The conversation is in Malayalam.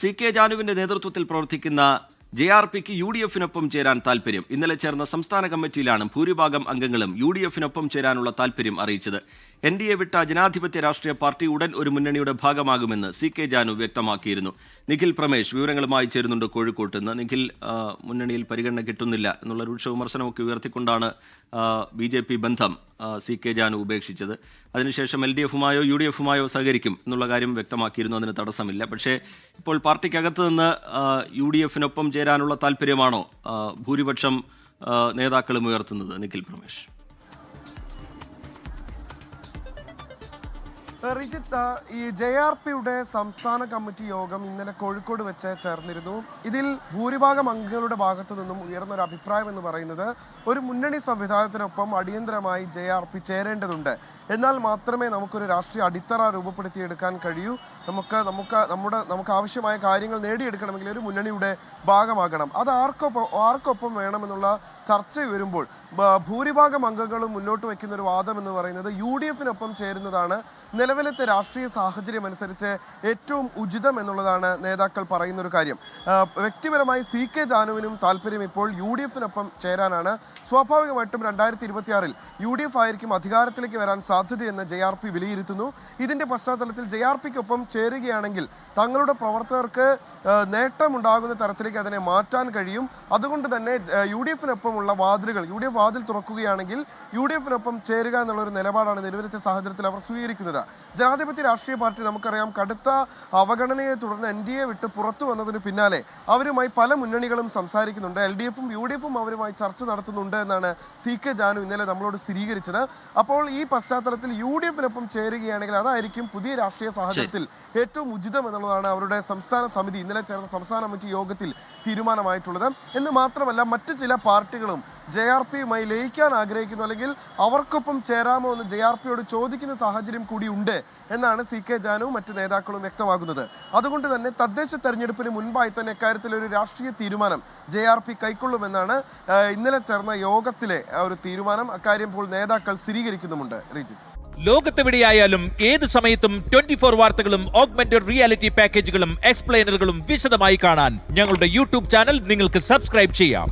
സി.കെ. ജാനുവിന്റെ നേതൃത്വത്തിൽ പ്രവർത്തിക്കുന്ന ജെ.ആർ.പിക്ക് യു.ഡി.എഫിനൊപ്പം ചേരാൻ താൽപര്യം. ഇന്നലെ ചേർന്ന സംസ്ഥാന കമ്മിറ്റിയിലാണ് ഭൂരിഭാഗം അംഗങ്ങളും യു.ഡി.എഫിനൊപ്പം ചേരാനുള്ള താൽപര്യം അറിയിച്ചത്. എൻ.ഡി.എ വിട്ട ജനാധിപത്യ രാഷ്ട്രീയ പാർട്ടി ഉടൻ ഒരു മുന്നണിയുടെ ഭാഗമാകുമെന്ന് സി.കെ. ജാനു വ്യക്തമാക്കിയിരുന്നു. നിഖിൽ പ്രമേഷ് വിവരങ്ങളുമായി ചേരുന്നുണ്ട് കോഴിക്കോട്ട് നിന്ന്. നിഖിൽ, മുന്നണിയിൽ പരിഗണന കിട്ടുന്നില്ല എന്നുള്ള രൂക്ഷ വിമർശനമൊക്കെ ഉയർത്തിക്കൊണ്ടാണ് ബി.ജെ.പി ബന്ധം സി.കെ. ജാനു ഉപേക്ഷിച്ചത്. അതിനുശേഷം എൽ.ഡി.എഫുമായോ യു.ഡി.എഫുമായോ സഹകരിക്കും എന്നുള്ള കാര്യം വ്യക്തമാക്കിയിരുന്നു. അതിന് തടസ്സമില്ല. പക്ഷേ ഇപ്പോൾ പാർട്ടിക്കകത്ത് നിന്ന് യു.ഡി.എഫിനൊപ്പം ചേരാനുള്ള താല്പര്യമാണോ ഭൂരിപക്ഷം നേതാക്കളും ഉയർത്തുന്നത്? നിഖിൽ പ്രമേഷ്. റിജിത്ത്, ഈ ജെ.ആർ.പിയുടെ സംസ്ഥാന കമ്മിറ്റി യോഗം ഇന്നലെ കോഴിക്കോട് വെച്ച് ചേർന്നിരുന്നു. ഇതിൽ ഭൂരിഭാഗം അംഗങ്ങളുടെ ഭാഗത്തു നിന്നും ഉയർന്നൊരു അഭിപ്രായം എന്ന് പറയുന്നത് ഒരു മുന്നണി സംവിധാനത്തിനൊപ്പം അടിയന്തരമായി ജെ.ആർ.പി ചേരേണ്ടതുണ്ട്. എന്നാൽ മാത്രമേ നമുക്കൊരു രാഷ്ട്രീയ അടിത്തറ രൂപപ്പെടുത്തിയെടുക്കാൻ കഴിയൂ. നമുക്ക് ആവശ്യമായ കാര്യങ്ങൾ നേടിയെടുക്കണമെങ്കിൽ ഒരു മുന്നണിയുടെ ഭാഗമാകണം. അത് ആർക്കൊപ്പം വേണമെന്നുള്ള ചർച്ച വരുമ്പോൾ ഭൂരിഭാഗം അംഗങ്ങളും മുന്നോട്ട് വയ്ക്കുന്ന ഒരു വാദം എന്ന് പറയുന്നത് യു.ഡി.എഫിനൊപ്പം ചേരുന്നതാണ് നിലവിലത്തെ രാഷ്ട്രീയ സാഹചര്യം അനുസരിച്ച് ഏറ്റവും ഉചിതം എന്നുള്ളതാണ് നേതാക്കൾ പറയുന്ന ഒരു കാര്യം. വ്യക്തിപരമായി സി.കെ. ജാനുവിനും താല്പര്യം ഇപ്പോൾ യു.ഡി.എഫിനൊപ്പം ചേരാനാണ്. സ്വാഭാവികമായിട്ടും 2026 യു.ഡി.എഫ് ആയിരിക്കും അധികാരത്തിലേക്ക് വരാൻ സാധ്യതയെന്ന് ജെ.ആർ.പി വിലയിരുത്തുന്നു. ഇതിന്റെ പശ്ചാത്തലത്തിൽ ജെ.ആർ.പിക്കൊപ്പം ചേരുകയാണെങ്കിൽ തങ്ങളുടെ പ്രവർത്തകർക്ക് നേട്ടമുണ്ടാകുന്ന തരത്തിലേക്ക് അതിനെ മാറ്റാൻ കഴിയും. അതുകൊണ്ട് തന്നെ യു.ഡി.എഫിനൊപ്പമുള്ള വാതിലുകൾ യു.ഡി.എഫ് വാതിൽ തുറക്കുകയാണെങ്കിൽ യു.ഡി.എഫിനൊപ്പം ചേരുക എന്നുള്ളൊരു നിലപാടാണ് നിലവിലത്തെ സാഹചര്യത്തിൽ അവർ സ്വീകരിക്കുന്നത്. ജനാധിപത്യ രാഷ്ട്രീയ പാർട്ടി നമുക്കറിയാം കടുത്ത അവഗണനയെ തുടർന്ന് എൻ.ഡി.എ വിട്ട് പുറത്തു വന്നതിന് പിന്നാലെ അവരുമായി പല മുന്നണികളും സംസാരിക്കുന്നുണ്ട്. എൽ.ഡി.എഫും യു.ഡി.എഫും അവരുമായി ചർച്ച നടത്തുന്നുണ്ട് എന്നാണ് സി.കെ. ജാനു ഇന്നലെ നമ്മളോട് സ്ഥിരീകരിച്ചത്. അപ്പോൾ ഈ പശ്ചാത്തലത്തിൽ യു.ഡി.എഫിനൊപ്പം ചേരുകയാണെങ്കിൽ അതായിരിക്കും പുതിയ രാഷ്ട്രീയ സാഹചര്യത്തിൽ ഏറ്റവും ഉചിതം എന്നുള്ളതാണ് അവരുടെ സംസ്ഥാന സമിതി ഇന്നലെ ചേർന്ന സംസ്ഥാന കമ്മിറ്റി യോഗത്തിൽ തീരുമാനമായിട്ടുള്ളത്. എന്ന് മാത്രമല്ല മറ്റു ചില പാർട്ടികളും ജെ.ആർ.പിയുമായി ലയിക്കാൻ ആഗ്രഹിക്കുന്നു, അല്ലെങ്കിൽ അവർക്കൊപ്പം ചേരാമോ എന്ന് ജെ.ആർ.പിയോട് ചോദിക്കുന്ന സാഹചര്യം കൂടി ഉണ്ട് എന്നാണ് സി.കെ. ജാനുവും മറ്റ് നേതാക്കളും വ്യക്തമാക്കുന്നത്. അതുകൊണ്ട് തന്നെ തദ്ദേശ തെരഞ്ഞെടുപ്പിന് മുൻപായി തന്നെ ഇക്കാര്യത്തിൽ ഒരു രാഷ്ട്രീയ തീരുമാനം ജെ.ആർ.പി കൈക്കൊള്ളുമെന്നാണ് ഇന്നലെ ചേർന്ന യോഗത്തിലെ ഒരു തീരുമാനം. അക്കാര്യം ഇപ്പോൾ നേതാക്കൾ സ്ഥിരീകരിക്കുന്നുമുണ്ട്. റിജിത്ത്, ലോകത്തെവിടെയായാലും ഏത് സമയത്തും 24 വാർത്തകളും ഓഗ്മെന്റഡ് റിയാലിറ്റി പാക്കേജുകളും എക്സ്പ്ലെയിനറുകളും വിശദമായി കാണാൻ ഞങ്ങളുടെ യൂട്യൂബ് ചാനൽ നിങ്ങൾക്ക് സബ്സ്ക്രൈബ് ചെയ്യാം.